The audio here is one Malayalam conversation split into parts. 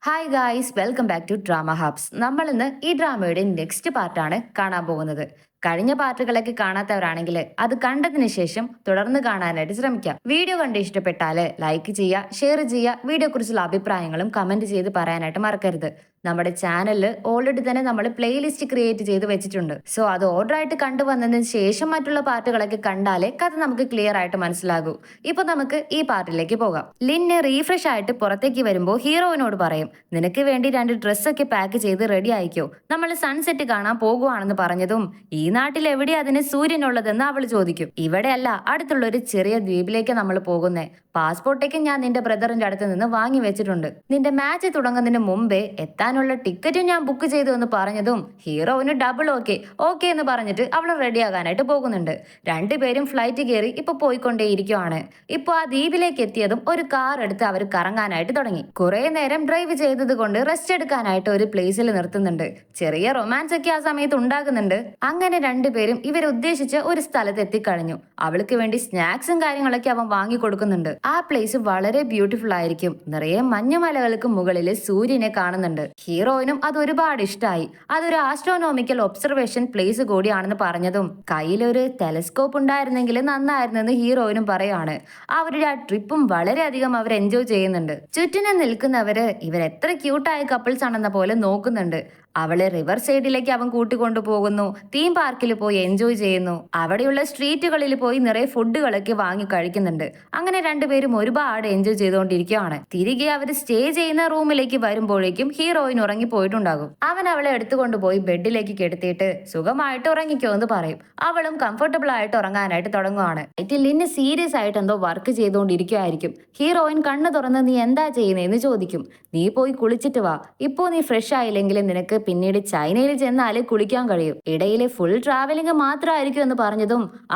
Hi guys, welcome back to Drama Hubs. നമ്മൾ ഇന്ന് ഈ ഡ്രാമയുടെ നെക്സ്റ്റ് പാർട്ടാണ് കാണാൻ പോകുന്നത്. കഴിഞ്ഞ പാർട്ടുകളൊക്കെ കാണാത്തവരാണെങ്കിൽ അത് കണ്ടതിന് ശേഷം തുടർന്ന് കാണാനായിട്ട് ശ്രമിക്കാം. വീഡിയോ കണ്ട് ഇഷ്ടപ്പെട്ടാല് ലൈക്ക് ചെയ്യുക, ഷെയർ ചെയ്യുക, വീഡിയോ കുറിച്ചുള്ള അഭിപ്രായങ്ങളും കമന്റ് ചെയ്ത് പറയാനായിട്ട് മറക്കരുത്. നമ്മുടെ ചാനലിൽ ഓൾറെഡി തന്നെ നമ്മൾ പ്ലേലിസ്റ്റ് ക്രിയേറ്റ് ചെയ്ത് വെച്ചിട്ടുണ്ട്. സോ അത് ഓർഡർ ആയിട്ട് കണ്ടുവന്നതിന് ശേഷം മറ്റുള്ള പാർട്ടുകളൊക്കെ കണ്ടാലേ കഥ നമുക്ക് ക്ലിയർ ആയിട്ട് മനസ്സിലാകൂ. ഇപ്പൊ നമുക്ക് ഈ പാർട്ടിലേക്ക് പോകാം. ലിന്നെ റീഫ്രഷ് ആയിട്ട് പുറത്തേക്ക് വരുമ്പോൾ ഹീറോയിനോട് പറയും, നിനക്ക് വേണ്ടി 2 ഡ്രസ്സൊക്കെ പാക്ക് ചെയ്ത് റെഡി ആയിക്കോ, നമ്മൾ സൺസെറ്റ് കാണാൻ പോകുവാണെന്ന് പറഞ്ഞതും ഈ നാട്ടിൽ എവിടെയാ അതിന് സൂര്യനുള്ളതെന്ന് അവൾ ചോദിക്കും. ഇവിടെയല്ല, അടുത്തുള്ള ഒരു ചെറിയ ദ്വീപിലേക്ക് നമ്മൾ പോകുന്നേ. പാസ്പോർട്ടേക്ക് ഞാൻ നിന്റെ ബ്രദറിന്റെ അടുത്ത് നിന്ന് വാങ്ങി വെച്ചിട്ടുണ്ട്. നിന്റെ മാച്ച് തുടങ്ങുന്നതിന് മുമ്പേ എത്താനുള്ള ടിക്കറ്റും ഞാൻ ബുക്ക് ചെയ്തു എന്ന് പറഞ്ഞതും ഹീറോയിന് ഡബിൾ ഓക്കെ ഓക്കെ എന്ന് പറഞ്ഞിട്ട് അവൾ റെഡിയാകാനായിട്ട് പോകുന്നുണ്ട്. രണ്ടുപേരും ഫ്ലൈറ്റ് കയറി ഇപ്പൊ പോയിക്കൊണ്ടേയിരിക്കുവാണ്. ഇപ്പൊ ആ ദ്വീപിലേക്ക് എത്തിയതും ഒരു കാർ എടുത്ത് അവർ കറങ്ങാനായിട്ട് തുടങ്ങി. കുറെ നേരം ഡ്രൈവ് ചെയ്തത് കൊണ്ട് റെസ്റ്റ് എടുക്കാനായിട്ട് ഒരു പ്ലേസിൽ നിർത്തുന്നുണ്ട്. ചെറിയ റൊമാൻസ് ഒക്കെ ആ സമയത്ത് ഉണ്ടാകുന്നുണ്ട്. അങ്ങനെ രണ്ടുപേരും ഇവരുദ്ദേശിച്ച ഒരു സ്ഥലത്ത് എത്തിക്കഴിഞ്ഞു. അവൾക്ക് വേണ്ടി സ്നാക്സും കാര്യങ്ങളൊക്കെ അവൻ വാങ്ങി കൊടുക്കുന്നുണ്ട്. ആ പ്ലേസ് വളരെ ബ്യൂട്ടിഫുൾ ആയിരിക്കും. നിറയെ മഞ്ഞുമലകൾക്ക് മുകളിൽ സൂര്യനെ കാണുന്നുണ്ട്. ഹീറോയിനും അത് ഒരുപാട് ഇഷ്ടമായി. അതൊരു ആസ്ട്രോണോമിക്കൽ ഒബ്സർവേഷൻ പ്ലേസ് കൂടിയാണെന്ന് പറഞ്ഞതും കയ്യിലൊരു ടെലസ്കോപ്പ് ഉണ്ടായിരുന്നെങ്കിൽ നന്നായിരുന്നെന്ന് ഹീറോയിനും പറയാണ്. അവരുടെ ആ ട്രിപ്പും വളരെയധികം അവർ എൻജോയ് ചെയ്യുന്നുണ്ട്. ചുറ്റിനും നിൽക്കുന്നവര് ഇവരെത്ര ക്യൂട്ടായ കപ്പിൾസ് ആണെന്ന പോലെ നോക്കുന്നുണ്ട്. അവളെ റിവർ സൈഡിലേക്ക് അവൻ കൂട്ടിക്കൊണ്ടു പോകുന്നു. തീം പാർക്കിൽ പോയി എൻജോയ് ചെയ്യുന്നു. അവിടെയുള്ള സ്ട്രീറ്റുകളിൽ പോയി നിറയെ ഫുഡുകളൊക്കെ വാങ്ങി കഴിക്കുന്നുണ്ട്. അങ്ങനെ രണ്ടുപേരും ഒരുപാട് എൻജോയ് ചെയ്തുകൊണ്ടിരിക്കുകയാണ്. തിരികെ അവർ സ്റ്റേ ചെയ്യുന്ന റൂമിലേക്ക് വരുമ്പോഴേക്കും ഹീറോയിൻ ഉറങ്ങിപ്പോയിട്ടുണ്ടാകും. അവൻ അവളെ എടുത്തുകൊണ്ടുപോയി ബെഡിലേക്ക് കെടുത്തിയിട്ട് സുഖമായിട്ട് ഉറങ്ങിക്കോ എന്ന് പറയും. അവളും കംഫർട്ടബിൾ ആയിട്ട് ഉറങ്ങാനായിട്ട് തുടങ്ങുവാണ്. ലിന്നെ സീരിയസ് ആയിട്ട് എന്തോ വർക്ക് ചെയ്തുകൊണ്ടിരിക്കുവായിരിക്കും. ഹീറോയിൻ കണ്ണു തുറന്ന് നീ എന്താ ചെയ്യുന്നതെന്ന് ചോദിക്കും. നീ പോയി കുളിച്ചിട്ട് വാ, ഇപ്പോ നീ ഫ്രഷ് ആയില്ലെങ്കിൽ നിനക്ക് പിന്നീട് ചൈനയിൽ ചെന്നാല് കുളിക്കാൻ കഴിയും. ഇടയിലെ ഫുൾ ട്രാവലിംഗ് മാത്രമായിരിക്കും എന്ന് പറഞ്ഞതും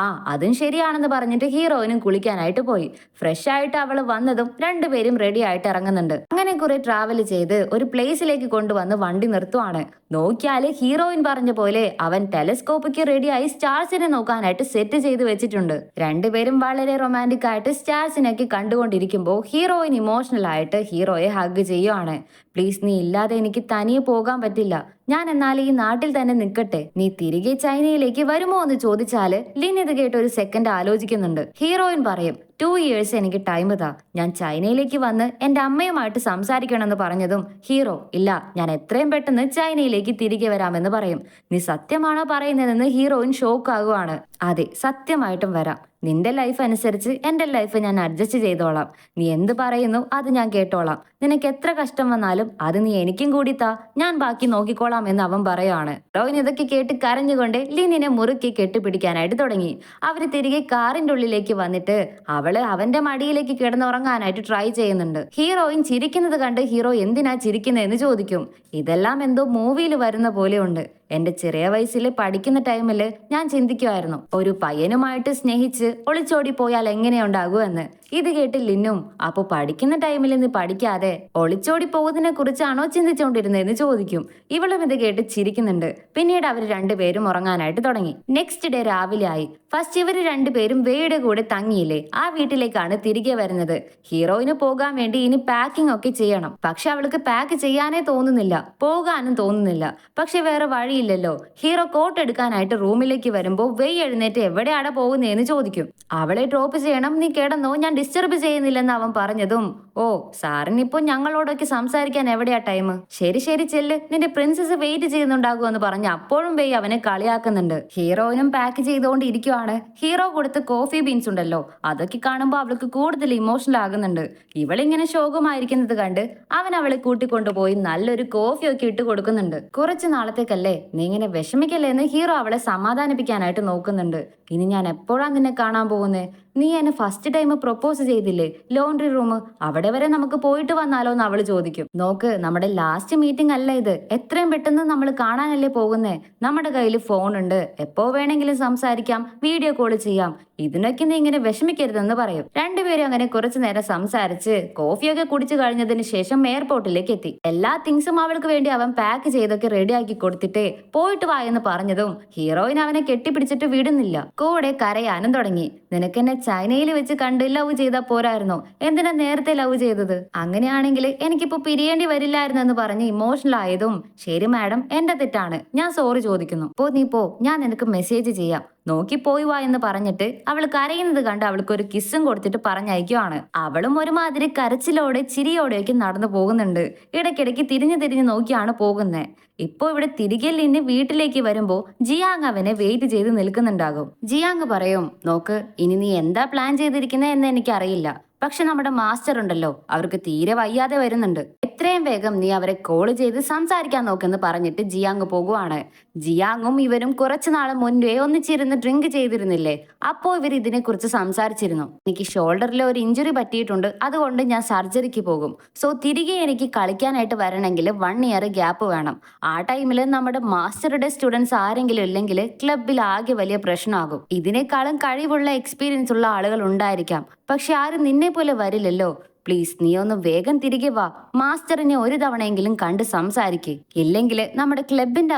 അതും ശരിയാണെന്ന് പറഞ്ഞിട്ട് ഹീറോയിനും കുളിക്കാനായിട്ട് പോയി. ഫ്രഷ് ആയിട്ട് അവൾ വന്നതും രണ്ടുപേരും റെഡി ആയിട്ട് ഇറങ്ങുന്നുണ്ട്. അങ്ങനെ കുറെ ട്രാവൽ ചെയ്ത് ഒരു പ്ലേസിലേക്ക് കൊണ്ടുവന്ന് വണ്ടി നിർത്തുവാണ്. നോക്കിയാല് ഹീറോയിൻ പറഞ്ഞ പോലെ അവൻ ടെലസ്കോപ്പിക്ക് റെഡിയായി സ്റ്റാർസിനെ നോക്കാനായിട്ട് സെറ്റ് ചെയ്ത് വെച്ചിട്ടുണ്ട്. രണ്ടുപേരും വളരെ റൊമാൻറ്റിക് ആയിട്ട് സ്റ്റാർസിനൊക്കെ കണ്ടുകൊണ്ടിരിക്കുമ്പോൾ ഹീറോയിൻ ഇമോഷണൽ ആയിട്ട് ഹീറോയെ ഹഗ് ചെയ്യുവാണ്. പ്ലീസ്, നീ ഇല്ലാതെ എനിക്ക് തനിയെ പോകാൻ പറ്റില്ല. ഞാൻ എന്നാൽ ഈ നാട്ടിൽ തന്നെ നിൽക്കട്ടെ. നീ തിരികെ ചൈനയിലേക്ക് വരുമോ എന്ന് ചോദിച്ചാല് ലിൻ ഇത് കേട്ട് ഒരു സെക്കൻഡ് ആലോചിക്കുന്നുണ്ട്. ഹീറോയിൻ പറയും, 2 ഇയേഴ്സ് എനിക്ക് ടൈം താ. ഞാൻ ചൈനയിലേക്ക് വന്ന് എന്റെ അമ്മയുമായിട്ട് സംസാരിക്കണമെന്ന് പറഞ്ഞതും ഹീറോ, ഇല്ല, ഞാൻ എത്രയും പെട്ടെന്ന് ചൈനയിലേക്ക് തിരികെ വരാമെന്ന് പറയും. നീ സത്യമാണോ പറയുന്നതെന്ന് ഹീറോയിൻ ഷോക്ക് ആകുവാണ്. അതെ, സത്യമായിട്ടും വരാം. നിന്റെ ലൈഫ് അനുസരിച്ച് എന്റെ ലൈഫ് ഞാൻ അഡ്ജസ്റ്റ് ചെയ്തോളാം. നീ എന്ത് പറയുന്നു അത് ഞാൻ കേട്ടോളാം. നിനക്ക് എത്ര കഷ്ടം വന്നാലും അത് നീ എനിക്കും കൂടി താ, ഞാൻ ബാക്കി നോക്കിക്കോളാം എന്ന് അവൻ പറയാണ്. റോയിൻ ഇതൊക്കെ കേട്ട് കരഞ്ഞുകൊണ്ട് ലിനിനെ മുറുക്കി കെട്ടിപ്പിടിക്കാനായിട്ട് തുടങ്ങി. അവര് തിരികെ കാറിന്റെ ഉള്ളിലേക്ക് വന്നിട്ട് അവള് അവന്റെ മടിയിലേക്ക് കിടന്നുറങ്ങാനായിട്ട് ട്രൈ ചെയ്യുന്നുണ്ട്. ഹീറോയിൻ ചിരിക്കുന്നത് കണ്ട് ഹീറോ എന്തിനാ ചിരിക്കുന്നതെന്ന് ചോദിക്കും. ഇതെല്ലാം എന്തോ മൂവിയിൽ വരുന്ന പോലെ ഉണ്ട്. എന്റെ ചെറിയ വയസ്സിൽ പഠിക്കുന്ന ടൈമില് ഞാൻ ചിന്തിക്കുമായിരുന്നു, ഒരു പയ്യനുമായിട്ട് സ്നേഹിച്ച് ഒളിച്ചോടി പോയാൽ എങ്ങനെയുണ്ടാകൂ എന്ന്. ഇത് കേട്ട് ലിന്നും, അപ്പൊ പഠിക്കുന്ന ടൈമിൽ നീ പഠിക്കാതെ ഒളിച്ചോടി പോകുന്നതിനെ കുറിച്ചാണോ ചിന്തിച്ചുകൊണ്ടിരുന്നതെന്ന് ചോദിക്കും. ഇവളും ഇത് കേട്ട് ചിരിക്കുന്നുണ്ട്. പിന്നീട് അവർ രണ്ടുപേരും ഉറങ്ങാനായിട്ട് തുടങ്ങി. നെക്സ്റ്റ് ഡേ രാവിലെ ആയി. ഫസ്റ്റ് ഇവർ രണ്ടുപേരും വേയുടെ കൂടെ തങ്ങിയില്ലേ, ആ വീട്ടിലേക്കാണ് തിരികെ വരുന്നത്. ഹീറോയിന് പോകാൻ വേണ്ടി ഇനി പാക്കിംഗ് ഒക്കെ ചെയ്യണം. പക്ഷെ അവൾക്ക് പാക്ക് ചെയ്യാനേ തോന്നുന്നില്ല, പോകാനും തോന്നുന്നില്ല. പക്ഷെ വേറെ വഴിയില്ലല്ലോ. ഹീറോ കോട്ട് എടുക്കാനായിട്ട് റൂമിലേക്ക് വരുമ്പോൾ വെയ് എഴുന്നേറ്റ് എവിടെയാണ് പോകുന്നതെന്ന് ചോദിക്കും. അവളെ ഡ്രോപ്പ് ചെയ്യണം, നീ കിടന്നോ, ഞാൻ ഡിസ്റ്റർബ് ചെയ്യുന്നില്ലെന്ന് അവൻ പറഞ്ഞതും ഓ സാറിനിപ്പോ ഞങ്ങളോടൊക്കെ സംസാരിക്കാൻ എവിടെയാ ടൈം, ശരി ശരി ചെല്ല്, നിന്റെ പ്രിൻസസ് വെയിറ്റ് ചെയ്യുന്നുണ്ടാകുമെന്ന് പറഞ്ഞ് അപ്പോഴും വെയ് അവനെ കളിയാക്കുന്നുണ്ട്. ഹീറോയിനും പാക്ക് ചെയ്തുകൊണ്ടിരിക്കുവാണ്. ഹീറോ കൊടുത്ത് കോഫി ബീൻസ് ഉണ്ടല്ലോ, അതൊക്കെ കാണുമ്പോൾ അവൾക്ക് കൂടുതൽ ഇമോഷണൽ ആകുന്നുണ്ട്. ഇവളിങ്ങനെ ശോകമായിരിക്കുന്നത് കണ്ട് അവൻ അവളെ കൂട്ടിക്കൊണ്ടുപോയി നല്ലൊരു കോഫി ഒക്കെ ഇട്ട് കൊടുക്കുന്നുണ്ട്. കുറച്ചു നാളത്തേക്കല്ലേ, നീ ഇങ്ങനെ വിഷമിക്കല്ലേ എന്ന് ഹീറോ അവളെ സമാധാനിപ്പിക്കാനായിട്ട് നോക്കുന്നുണ്ട്. ഇനി ഞാൻ എപ്പോഴാ നിന്നെ കാണാൻ പോകുന്നേ? നീ എന്നെ ഫസ്റ്റ് ടൈം പ്രൊപ്പോസ് ചെയ്തില്ലേ ലോണ്ടറി റൂം, അവിടെ വരെ നമുക്ക് പോയിട്ട് വന്നാലോ എന്ന് അവള് ചോദിക്കും. നോക്ക്, നമ്മുടെ ലാസ്റ്റ് മീറ്റിംഗ് അല്ല ഇത്, എത്രയും പെട്ടെന്ന് നമ്മൾ കാണാനല്ലേ പോകുന്നേ. നമ്മുടെ കയ്യിൽ ഫോൺ ഉണ്ട്, എപ്പോ വേണമെങ്കിലും സംസാരിക്കാം, വീഡിയോ കോൾ ചെയ്യാം. ഇതിനൊക്കെ നീ ഇങ്ങനെ വിഷമിക്കരുതെന്ന് പറയും. രണ്ടുപേരും അങ്ങനെ കുറച്ചു നേരം സംസാരിച്ച് കോഫിയൊക്കെ കുടിച്ചു കഴിഞ്ഞതിന് ശേഷം എയർപോർട്ടിലേക്ക് എത്തി. എല്ലാ തിങ്സും അവൾക്ക് വേണ്ടി അവൻ പാക്ക് ചെയ്തൊക്കെ റെഡിയാക്കി കൊടുത്തിട്ട് പോയിട്ട് വാ എന്ന് പറഞ്ഞതും ഹീറോയിൻ അവനെ കെട്ടിപ്പിടിച്ചിട്ട് വിടുന്നില്ല. കൂടെ കരയാനും തുടങ്ങി. നിനക്കെന്നെ ചൈനയിൽ വെച്ച് കണ്ട് ലവ് ചെയ്താൽ പോരായിരുന്നോ? എന്തിനാ നേരത്തെ ലവ് ചെയ്തത്? അങ്ങനെയാണെങ്കിൽ എനിക്കിപ്പോ പിരിയേണ്ടി വരില്ലായിരുന്നു എന്ന് പറഞ്ഞ് ഇമോഷണൽ ആയതും ശരി മാഡം, എന്റെ തെറ്റാണ്, ഞാൻ സോറി ചോദിക്കുന്നു. നീ പോ, ഞാൻ നിനക്ക് മെസ്സേജ് ചെയ്യാം, നോക്കി പോയി വാ എന്ന് പറഞ്ഞിട്ട് അവൾ കരയുന്നത് കണ്ട് അവൾക്ക് ഒരു കിസ്സും കൊടുത്തിട്ട് പറഞ്ഞയക്കുവാണ്. അവളും ഒരുമാതിരി കരച്ചിലോടെ ചിരിയോടെയൊക്കെ നടന്നു പോകുന്നുണ്ട്. ഇടയ്ക്കിടയ്ക്ക് തിരിഞ്ഞു തിരിഞ്ഞു നോക്കിയാണ് പോകുന്നത്. ഇപ്പോ ഇവിടെ തിരികെ ലിന്ന് വീട്ടിലേക്ക് വരുമ്പോ ജിയാങ് അവനെ വെയിറ്റ് ചെയ്ത് നിൽക്കുന്നുണ്ടാകും. ജിയാങ് പറയും, നോക്ക്, ഇനി നീ എന്താ പ്ലാൻ ചെയ്തിരിക്കുന്നത് എന്ന് എനിക്കറിയില്ല, പക്ഷെ നമ്മുടെ മാസ്റ്റർ ഉണ്ടല്ലോ, അവർക്ക് തീരെ വയ്യാതെ വരുന്നുണ്ട്. എത്രയും വേഗം നീ അവരെ കോൾ ചെയ്ത് സംസാരിക്കാൻ നോക്കെന്ന് പറഞ്ഞിട്ട് ജിയാങ് പോകുവാണ്. ജിയാങ്ങും ഇവരും കുറച്ചു നാൾ മുൻപേ ഒന്നിച്ചിരുന്ന് ഡ്രിങ്ക് ചെയ്തിരുന്നില്ലേ, അപ്പോ ഇവർ ഇതിനെ കുറിച്ച് സംസാരിച്ചിരുന്നു. എനിക്ക് ഷോൾഡറിൽ ഒരു ഇഞ്ചുറി പറ്റിയിട്ടുണ്ട്, അതുകൊണ്ട് ഞാൻ സർജറിക്ക് പോകും. സോ തിരികെ എനിക്ക് കളിക്കാനായിട്ട് വരണമെങ്കിൽ 1 ഇയർ ഗ്യാപ്പ് വേണം. ആ ടൈമിൽ നമ്മുടെ മാസ്റ്ററുടെ സ്റ്റുഡൻസ് ആരെങ്കിലും ഇല്ലെങ്കിൽ ക്ലബിൽ ആകെ വലിയ പ്രശ്നമാകും. ഇതിനേക്കാളും കഴിവുള്ള എക്സ്പീരിയൻസ് ഉള്ള ആളുകൾ ഉണ്ടായിരിക്കാം, പക്ഷെ ആരും നിന്നെ പോലെ വരില്ലല്ലോ. പ്ലീസ് നീ ഒന്ന് വേഗം തിരികെ വാ, മാസ്റ്ററിനെ ഒരു തവണയെങ്കിലും കണ്ട് സംസാരിക്ക്, ഇല്ലെങ്കിൽ നമ്മുടെ ക്ലബിന്റെ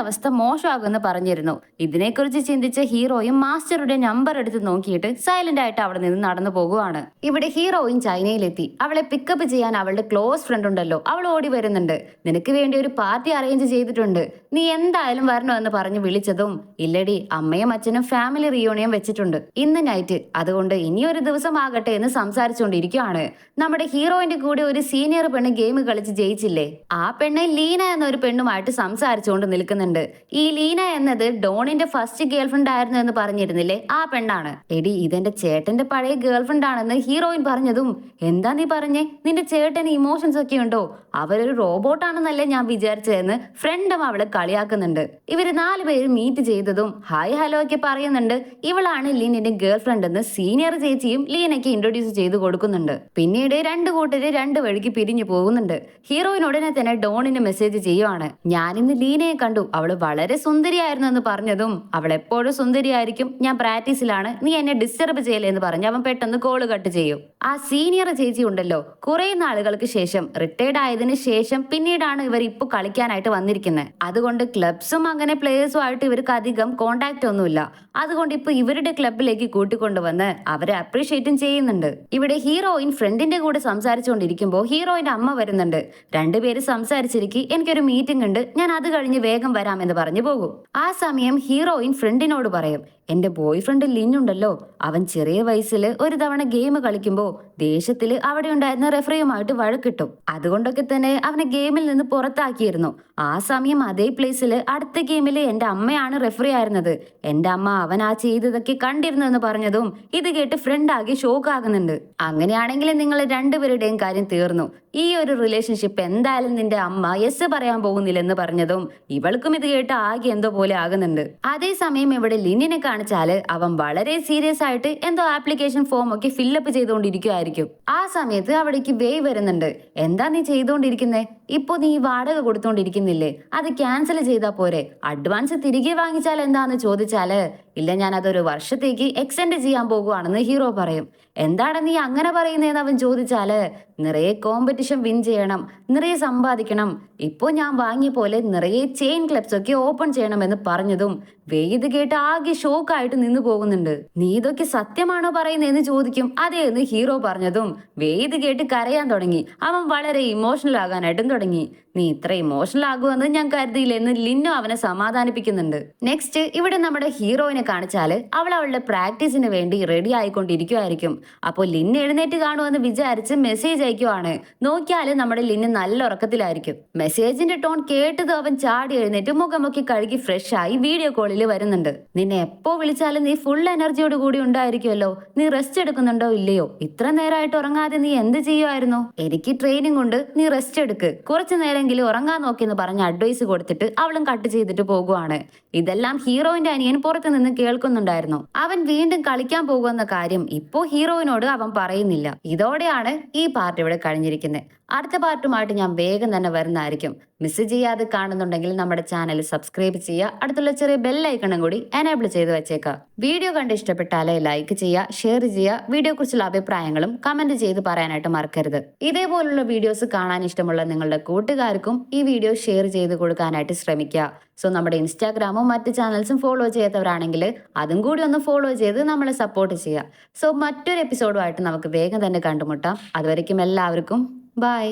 അവസ്ഥ മോശമാകുമെന്ന് പറഞ്ഞിരുന്നു. ഇതിനെക്കുറിച്ച് ചിന്തിച്ച ഹീറോയും മാസ്റ്ററുടെ നമ്പർ എടുത്ത് നോക്കിയിട്ട് സൈലന്റ് ആയിട്ട് അവിടെ നിന്ന് നടന്നു പോകുവാണ്. ഇവിടെ ഹീറോയിൻ ചൈനയിലെത്തി. അവളെ പിക്കപ്പ് ചെയ്യാൻ അവളുടെ ക്ലോസ് ഫ്രണ്ട് ഉണ്ടല്ലോ, അവൾ ഓടി വരുന്നുണ്ട്. നിനക്ക് വേണ്ടി ഒരു പാർട്ടി അറേഞ്ച് ചെയ്തിട്ടുണ്ട്, നീ എന്തായാലും വരണോ എന്ന് പറഞ്ഞ് വിളിച്ചതും ഇല്ലടി, അമ്മയും അച്ഛനും ഫാമിലി റിയൂണിയൻ വെച്ചിട്ടുണ്ട് ഇന്ന് നൈറ്റ്, അതുകൊണ്ട് ഇനിയൊരു ദിവസം ആകട്ടെ എന്ന് സംസാരിച്ചുകൊണ്ടിരിക്കുകയാണ്. നമ്മുടെ ഹീറോയിന്റെ കൂടെ ഒരു സീനിയർ പെണ്ണ് ഗെയിം കളിച്ച് ജയിച്ചില്ലേ, ആ പെണ്ണ് ലീന എന്ന ഒരു പെണ്ണുമായിട്ട് സംസാരിച്ചുകൊണ്ട് നിൽക്കുന്നുണ്ട്. ഈ ലീന എന്നത് ഡോണിന്റെ ഫസ്റ്റ് ഗേൾഫ്രണ്ട് ആയിരുന്നു എന്ന് പറഞ്ഞിരുന്നില്ലേ, ആ പെണ്ണാണ്. എടി, ഇതെന്റെ ചേട്ടന്റെ പഴയ ഗേൾഫ്രണ്ട് ആണെന്ന് ഹീറോയിൻ പറഞ്ഞതും എന്താ നീ പറഞ്ഞേ, നിന്റെ ചേട്ടന് ഇമോഷൻസ് ഒക്കെ ഉണ്ടോ? അവരൊരു റോബോട്ടാണെന്നല്ലേ ഞാൻ വിചാരിച്ചതെന്ന് ഫ്രണ്ടും അവളെ കളിയാക്കുന്നുണ്ട്. ഇവര് 4 പേരും മീറ്റ് ചെയ്തതും ഹായ് ഹലോ ഒക്കെ പറയുന്നുണ്ട്. ഇവളാണ് ലീനിന്റെ ഗേൾഫ്രണ്ട് എന്ന് സീനിയർ ചേച്ചിയും ലീനയ്ക്ക് ഇൻട്രൊഡ്യൂസ് ചെയ്ത് കൊടുക്കുന്നുണ്ട്. പിന്നീട് 2 കൂട്ടര് 2 വഴിക്ക് പിരിഞ്ഞു പോകുന്നുണ്ട്. ഹീറോയിൻ ഉടനെ തന്നെ ഡോണിന് മെസ്സേജ് ചെയ്യുവാണ്, ഞാൻ ഇന്ന് ലീനയെ കണ്ടു, അവള് വളരെ സുന്ദരിയായിരുന്നു എന്ന് പറഞ്ഞതും അവൾ എപ്പോഴും സുന്ദരിയായിരിക്കും, ഞാൻ പ്രാക്ടീസിലാണ്, നീ എന്നെ ഡിസ്റ്റർബ് ചെയ്യല്ലേ എന്ന് പറഞ്ഞ് അവൻ പെട്ടെന്ന് കോള് കട്ട് ചെയ്യും. ആ സീനിയർ ചേച്ചി ഉണ്ടല്ലോ, കുറെ നാളുകൾക്ക് ശേഷം റിട്ടയർഡ് ആയതിനു ശേഷം പിന്നീടാണ് ഇവർ ഇപ്പൊ കളിക്കാനായിട്ട് വന്നിരിക്കുന്നത്. അതുകൊണ്ട് ക്ലബ്സും അങ്ങനെ പ്ലേയേഴ്സും ആയിട്ട് ഇവർക്ക് അധികം കോണ്ടാക്ട് ഒന്നുമില്ല. അതുകൊണ്ട് ഇപ്പൊ ഇവരുടെ ക്ലബിലേക്ക് കൂട്ടിക്കൊണ്ടുവന്ന് അവരെ അപ്രീഷിയേറ്റും ചെയ്യുന്നുണ്ട്. ഇവിടെ ഹീറോയിൻ ഫ്രണ്ടിന്റെ കൂടെ സംസാരിച്ചുകൊണ്ടിരിക്കുമ്പോൾ ഹീറോയിന്റെ അമ്മ വരുന്നുണ്ട്. 2 പേര് സംസാരിച്ചിരിക്കും, എനിക്കൊരു മീറ്റിംഗ് ഉണ്ട്, ഞാൻ അത് കഴിഞ്ഞ് വേഗം വരാമെന്ന് പറഞ്ഞു പോകും. ആ സമയം ഹീറോയിൻ ഫ്രണ്ടിനോട് പറയും, എന്റെ ബോയ് ഫ്രണ്ട് ലിന്നുണ്ടല്ലോ, അവൻ ചെറിയ വയസ്സിൽ ഒരു തവണ ഗെയിം കളിക്കുമ്പോൾ ദേഷ്യത്തിൽ അവിടെ ഉണ്ടായിരുന്ന റെഫറിയുമായിട്ട് വഴക്കിട്ടും, അതുകൊണ്ടൊക്കെ തന്നെ അവനെ ഗെയിമിൽ നിന്ന് പുറത്താക്കിയിരുന്നു. ആ സമയം അതേ പ്ലേസിൽ അടുത്ത ഗെയിമിൽ എന്റെ അമ്മയാണ് റെഫറി ആയിരുന്നത്, എന്റെ അമ്മ അവൻ ആ ചെയ്തതൊക്കെ കണ്ടിരുന്നു എന്ന് പറഞ്ഞതും ഇത് കേട്ട് ഫ്രണ്ട് ആകെ ഷോക്ക് ആകുന്നുണ്ട്. അങ്ങനെയാണെങ്കിൽ നിങ്ങൾ 2 പേരുടെയും കാര്യം തീർന്നു, ഈ ഒരു റിലേഷൻഷിപ്പ് എന്തായാലും നിന്റെ അമ്മ യെസ് പറയാൻ പോകുന്നില്ലെന്ന് പറഞ്ഞതും ഇവൾക്കും ഇത് കേട്ട് ആകെ എന്തോ പോലെ ആകുന്നുണ്ട്. അതേസമയം ഇവിടെ ലിന്നിനെ കാണിച്ചാല് അവൻ വളരെ സീരിയസ് ആയിട്ട് എന്തോ ആപ്ലിക്കേഷൻ ഫോം ഒക്കെ ഫില്ലപ്പ് ചെയ്തുകൊണ്ടിരിക്കുമായിരിക്കും. ആ സമയത്ത് അവിടേക്ക് വേ വരുന്നുണ്ട്. എന്താ നീ ചെയ്തുകൊണ്ടിരിക്കുന്നേ? ഇപ്പൊ നീ വാടക കൊടുത്തോണ്ടിരിക്കുന്നില്ലേ, അത് ക്യാൻസൽ ചെയ്താ പോരെ, അഡ്വാൻസ് തിരികെ വാങ്ങിച്ചാൽ എന്താന്ന് ചോദിച്ചാല് ഇല്ല, ഞാൻ അതൊരു വർഷത്തേക്ക് എക്സ്റ്റെൻഡ് ചെയ്യാൻ പോകുവാണെന്ന് ഹീറോ പറയും. എന്താണ് നീ അങ്ങനെ പറയുന്നതെന്ന് അവൻ ചോദിച്ചാല് നിറയെ കോമ്പറ്റീഷൻ വിൻ ചെയ്യണം, നിറയെ സമ്പാദിക്കണം, ഇപ്പോ ഞാൻ വാങ്ങിയ പോലെ നിറയെ ചെയിൻ ക്ലബ്സ് ഒക്കെ ഓപ്പൺ ചെയ്യണമെന്ന് പറഞ്ഞതും വേദ് കേട്ട് ആകെ ഷോക്കായിട്ട് നിന്നു പോകുന്നുണ്ട്. നീ ഇതൊക്കെ സത്യമാണോ പറയുന്നതെന്ന് ചോദിക്കും. അതേ എന്ന് ഹീറോ പറഞ്ഞതും വേദ് കേട്ട് കരയാൻ തുടങ്ങി. അവൻ വളരെ ഇമോഷണൽ ആകാനായിട്ടും തുടങ്ങി. നീ ഇത്ര ഇമോഷണൽ ആകുമെന്ന് ഞാൻ കരുതിയില്ലെന്ന് ലിന്നു അവനെ സമാധാനിപ്പിക്കുന്നുണ്ട്. നെക്സ്റ്റ് ഇവിടെ നമ്മുടെ ഹീറോയിനെ കാണിച്ചാല് അവൾ അവളുടെ പ്രാക്ടീസിന് വേണ്ടി റെഡി ആയിക്കൊണ്ടിരിക്കുമായിരിക്കും. അപ്പോൾ ലിന്ന് എഴുന്നേറ്റ് കാണുമെന്ന് വിചാരിച്ച് മെസ്സേജ് അയക്കുവാണ്. നോക്കിയാല് നമ്മുടെ ലിന്ന് നല്ല ഉറക്കത്തിലായിരിക്കും. മെസ്സേജിന്റെ ടോൺ കേട്ടത് അവൻ ചാടി എഴുന്നേറ്റ് മുഖമൊക്കെ കഴുകി ഫ്രഷ് ആയി വീഡിയോ കോളിൽ വരുന്നുണ്ട്. നിന്നെ എപ്പോ വിളിച്ചാലും നീ ഫുൾ എനർജിയോട് കൂടി ഉണ്ടായിരിക്കുമല്ലോ, നീ റെസ്റ്റ് എടുക്കുന്നുണ്ടോ ഇല്ലയോ? ഇത്ര നേരമായിട്ട് ഉറങ്ങാതെ നീ എന്ത് ചെയ്യുമായിരുന്നു? എനിക്ക് ട്രെയിനിങ് ഉണ്ട്, നീ റെസ്റ്റ് എടുക്ക്, കുറച്ചു നേരമെങ്കിലും ഉറങ്ങാൻ നോക്കിയെന്ന് പറഞ്ഞ് അഡ്വൈസ് കൊടുത്തിട്ട് അവളും കട്ട് ചെയ്തിട്ട് പോകുവാണ്. ഇതെല്ലാം ഹീറോയിന്റെ അനിയൻ പുറത്തു നിന്ന് കേൾക്കുന്നുണ്ടായിരുന്നു. അവൻ വീണ്ടും കളിക്കാൻ പോകുന്ന കാര്യം ഇപ്പോ ഹീറോയിനോട് അവൻ പറയുന്നില്ല. ഇതോടെയാണ് ഈ പാർട്ട് ഇവിടെ കഴിഞ്ഞിരിക്കുന്നത്. അടുത്ത പാർട്ടുമായിട്ട് ഞാൻ വേഗം തന്നെ വരുന്നതായിരിക്കും. മിസ് ചെയ്യാതെ കാണുന്നുണ്ടെങ്കിൽ നമ്മുടെ ചാനൽ സബ്സ്ക്രൈബ് ചെയ്യുക, അടുത്തുള്ള ചെറിയ ബെല്ലൈക്കണും കൂടി എനേബിൾ ചെയ്ത് വെച്ചേക്കുക. വീഡിയോ കണ്ട് ഇഷ്ടപ്പെട്ടാലേ ലൈക്ക് ചെയ്യുക, ഷെയർ ചെയ്യുക, വീഡിയോ കുറിച്ചുള്ള അഭിപ്രായങ്ങളും കമന്റ് ചെയ്ത് പറയാനായിട്ട് മറക്കരുത്. ഇതേപോലുള്ള വീഡിയോസ് കാണാൻ ഇഷ്ടമുള്ള നിങ്ങളുടെ കൂട്ടുകാർക്കും ഈ വീഡിയോ ഷെയർ ചെയ്ത് കൊടുക്കാനായിട്ട് ശ്രമിക്കുക. സോ നമ്മുടെ ഇൻസ്റ്റാഗ്രാമും മറ്റ് ചാനൽസും ഫോളോ ചെയ്യാത്തവരാണെങ്കിൽ അതും കൂടി ഒന്ന് ഫോളോ ചെയ്ത് നമ്മളെ സപ്പോർട്ട് ചെയ്യുക. സോ മറ്റൊരു എപ്പിസോഡുമായിട്ട് നമുക്ക് വേഗം തന്നെ കണ്ടുമുട്ടാം. അതുവരയ്ക്കും എല്ലാവർക്കും ബൈ.